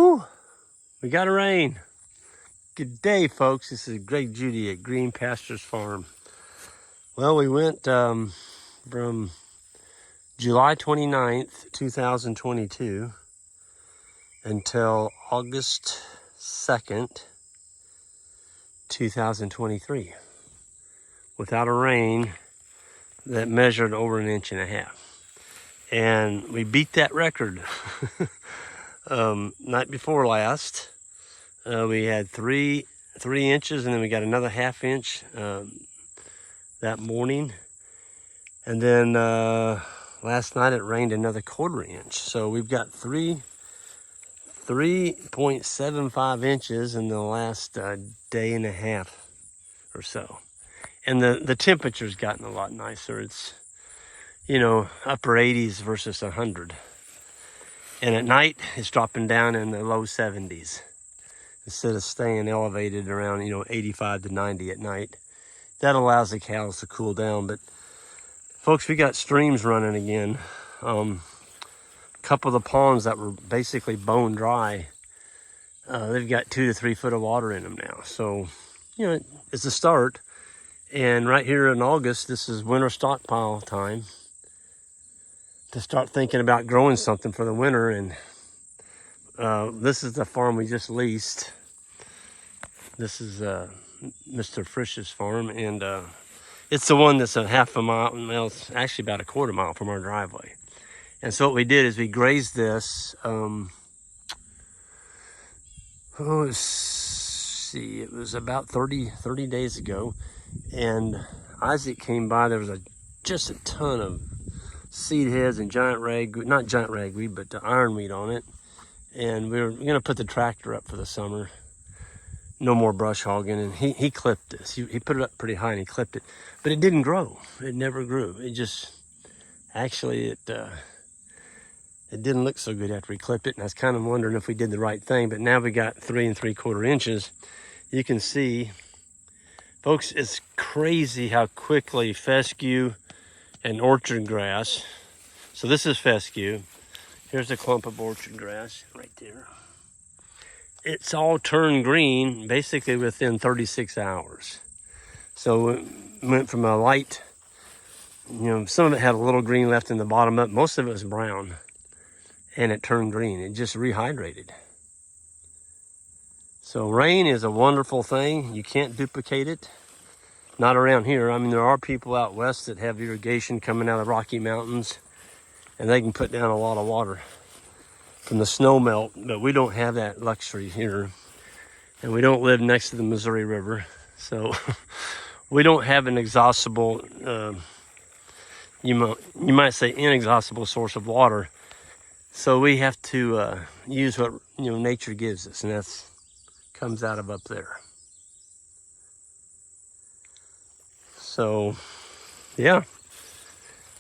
Whew, we got a rain. Good day, folks. This is Greg Judy at Green Pastures Farm. Well, we went from July 29th, 2022 until August 2nd, 2023 without a rain that measured over 1.5 inches. And we beat that record. Night before last, we had three inches, and then we got another 1/2 inch that morning. And then last night it rained another 1/4 inch. So we've got 3.75 inches in the last day and a half or so. And the temperature's gotten a lot nicer. It's, upper 80s versus 100. And at night, it's dropping down in the low 70s instead of staying elevated around, 85 to 90 at night. That allows the cows to cool down. But folks, we got streams running again. A couple of the ponds that were basically bone dry, they've got 2 to 3 foot of water in them now. So, it's a start. And right here in August, this is winter stockpile time to start thinking about growing something for the winter. And this is the farm we just leased. This is Mr. Frisch's farm, and it's the one that's a 1/2 mile, well, it's actually about 1/4 mile from our driveway. And so what we did is we grazed this, let's see, it was about 30 days ago, and Isaac came by. There was just a ton of seed heads and not giant ragweed, but ironweed on it. And we were going to put the tractor up for the summer. No more brush hogging. And he clipped this. He put it up pretty high and he clipped it. But it didn't grow. It never grew. It just, actually, it didn't look so good after we clipped it. And I was kind of wondering if we did the right thing. But now we got 3 3/4 inches. You can see, folks, it's crazy how quickly fescue and orchard grass. So this is fescue. Here's a clump of orchard grass right there. It's all turned green basically within 36 hours. So it went from a light, some of it had a little green left in the bottom of it. Most of it was brown, and it turned green. It just rehydrated. So rain is a wonderful thing. You can't duplicate it. Not around here. I mean, there are people out west that have irrigation coming out of the Rocky Mountains, and they can put down a lot of water from the snow melt, but we don't have that luxury here. And we don't live next to the Missouri River, so we don't have an exhaustible, you might say inexhaustible source of water. So we have to use what nature gives us, and that's comes out of up there. So, yeah,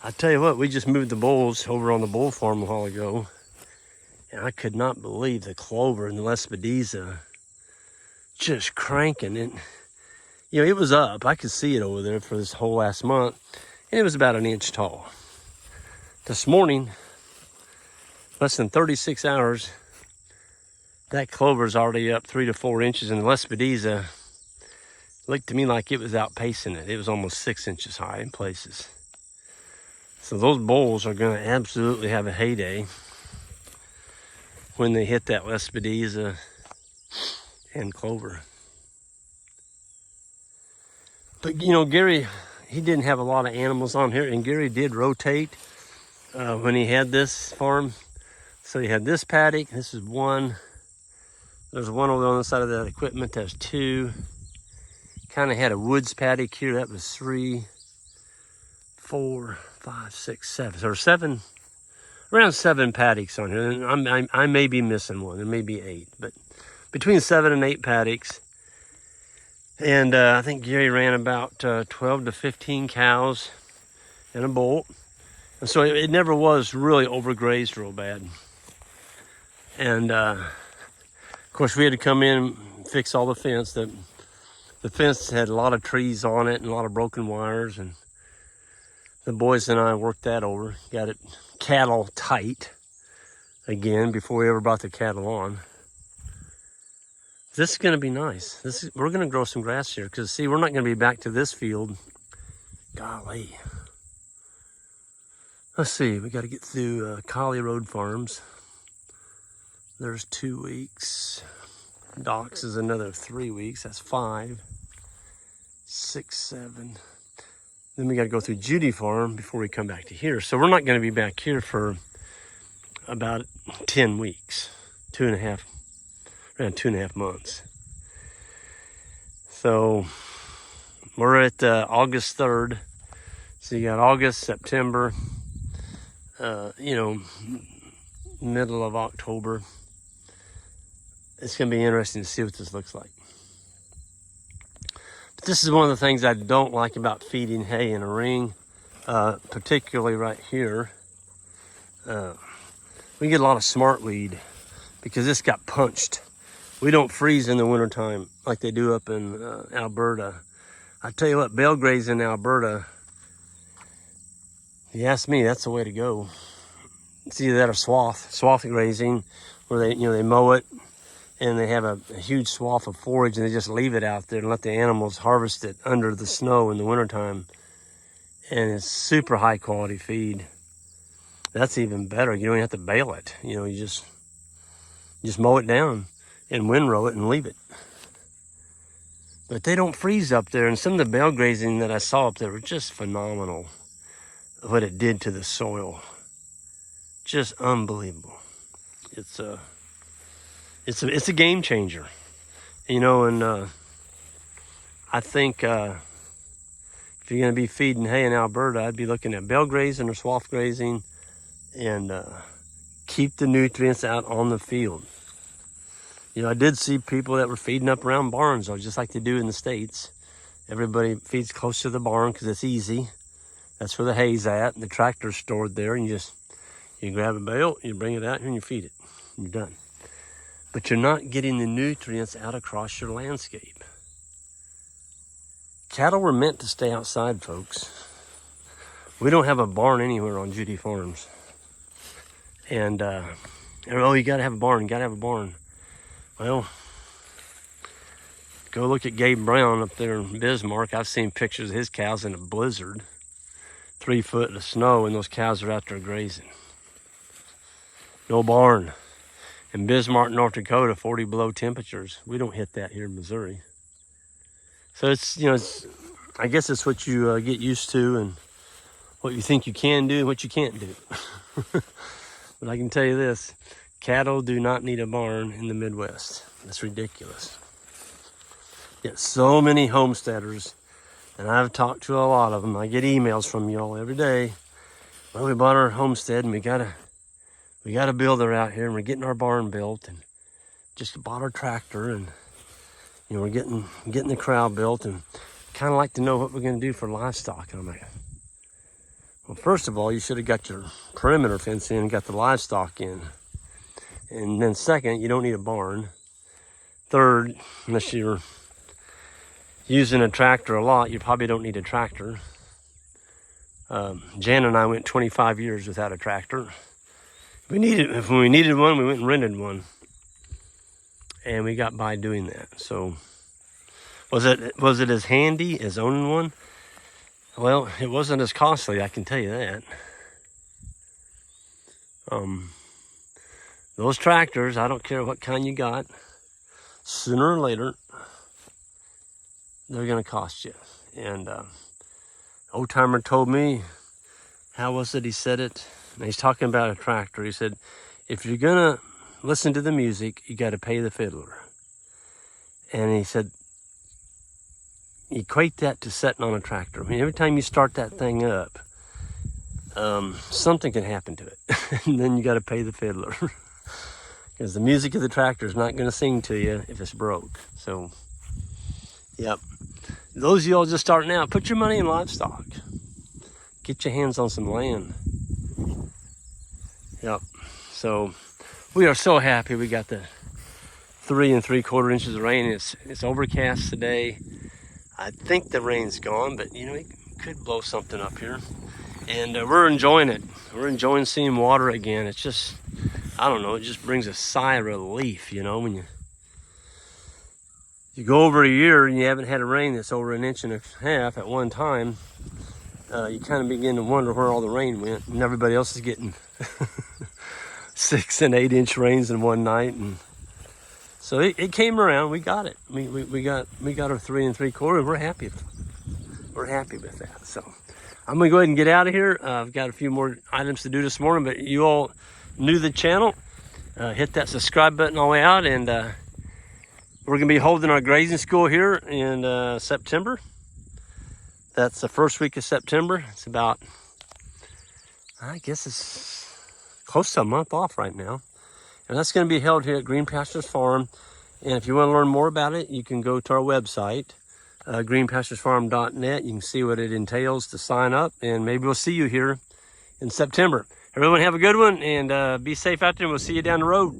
I tell you what, we just moved the bulls over on the bull farm a while ago, and I could not believe the clover and the lespedeza just cranking. And, it was up. I could see it over there for this whole last month, and it was about 1 inch tall. This morning, less than 36 hours, that clover's already up 3 to 4 inches, and the lespedeza looked to me like it was outpacing it. It was almost 6 inches high in places. So those bulls are going to absolutely have a heyday when they hit that lespedeza and clover. But Gary, he didn't have a lot of animals on here, and Gary did rotate when he had this farm. So he had this paddock. This is one. There's one over on the side of that equipment. That's 2. Kind of had a woods paddock here. That was 3, 4, 5, 6, 7. So there are around 7 paddocks on here. And I may be missing one. There may be 8, but between 7 and 8 paddocks. And I think Gary ran about 12 to 15 cows and a bull. And so it never was really overgrazed real bad. And of course, we had to come in and fix all the fence. The fence had a lot of trees on it and a lot of broken wires, and the boys and I worked that over, got it cattle tight again before we ever brought the cattle on. This is going to be nice. We're going to grow some grass here because, see, we're not going to be back to this field. Golly. Let's see. We got to get through Collie Road Farms. There's 2 weeks. Docks is another 3 weeks. That's 5, 6, 7. Then we got to go through Judy Farm before we come back to here. So we're not going to be back here for about 10 weeks, around 2.5 months. So we're at August 3rd. So you got August, September, middle of October. It's going to be interesting to see what this looks like. But this is one of the things I don't like about feeding hay in a ring, particularly right here. We get a lot of smartweed because this got punched. We don't freeze in the wintertime like they do up in Alberta. I tell you what, bale grazing in Alberta, if you ask me, that's the way to go. It's either that or swath grazing, where they mow it and they have a huge swath of forage and they just leave it out there and let the animals harvest it under the snow in the wintertime. And it's super high quality feed. That's even better. You don't even have to bale it. You just mow it down and windrow it and leave it. But they don't freeze up there. And some of the bale grazing that I saw up there were just phenomenal. What it did to the soil. Just unbelievable. It's a game changer. And I think if you're going to be feeding hay in Alberta, I'd be looking at bale grazing or swath grazing and keep the nutrients out on the field. I did see people that were feeding up around barns, though, just like they do in the States. Everybody feeds close to the barn because it's easy. That's where the hay's at, and the tractor's stored there, and you grab a bale, you bring it out here, and you feed it. And you're done. But you're not getting the nutrients out across your landscape. Cattle were meant to stay outside, folks. We don't have a barn anywhere on Judy Farms. And, you gotta have a barn, Well, go look at Gabe Brown up there in Bismarck. I've seen pictures of his cows in a blizzard, 3 foot of snow, and those cows are out there grazing. No barn. In Bismarck, North Dakota, 40 below temperatures. We don't hit that here in Missouri. So I guess it's what you get used to and what you think you can do and what you can't do. But I can tell you this, cattle do not need a barn in the Midwest. That's ridiculous. Yet so many homesteaders, and I've talked to a lot of them. I get emails from y'all every day. Well, we bought our homestead and we gotta build her out here, and we're getting our barn built, and just bought our tractor, and we're getting the corral built, and kind of like to know what we're going to do for livestock. And I'm like, well, first of all, you should have got your perimeter fence in and got the livestock in. And then second, you don't need a barn. Third, unless you're using a tractor a lot, you probably don't need a tractor. Jan and I went 25 years without a tractor. If we needed one, we went and rented one. And we got by doing that. So was it as handy as owning one? Well, it wasn't as costly, I can tell you that. Those tractors, I don't care what kind you got, sooner or later, they're going to cost you. And old timer told me, how was it he said it? And he's talking about a tractor. He said, if you're going to listen to the music, you got to pay the fiddler. And he said, equate that to sitting on a tractor. I mean, every time you start that thing up, something can happen to it. And then you got to pay the fiddler. Because the music of the tractor is not going to sing to you if it's broke. So, yep. Those of y'all just starting out, put your money in livestock. Get your hands on some land. Yep. So, we are so happy we got the 3 3/4 inches of rain. It's overcast today. I think the rain's gone, but it could blow something up here. And we're enjoying it. We're enjoying seeing water again. It's just, I don't know, it just brings a sigh of relief, when You go over a year and you haven't had a rain that's over 1.5 inches at one time, you kind of begin to wonder where all the rain went, and everybody else is getting 6 and 8 inch rains in one night. And so it came around. We got it. We got our 3 3/4. We're happy. We're happy with that. So I'm gonna go ahead and get out of here. I've got a few more items to do this morning, but you all new to the channel, hit that subscribe button all the way out, and we're gonna be holding our grazing school here in September. That's the first week of September. It's about, I guess it's close to a month off right now. And that's going to be held here at Green Pastures Farm. And if you want to learn more about it, you can go to our website, greenpasturesfarm.net. You can see what it entails to sign up, and maybe we'll see you here in September. Everyone have a good one, and be safe out there, and we'll see you down the road.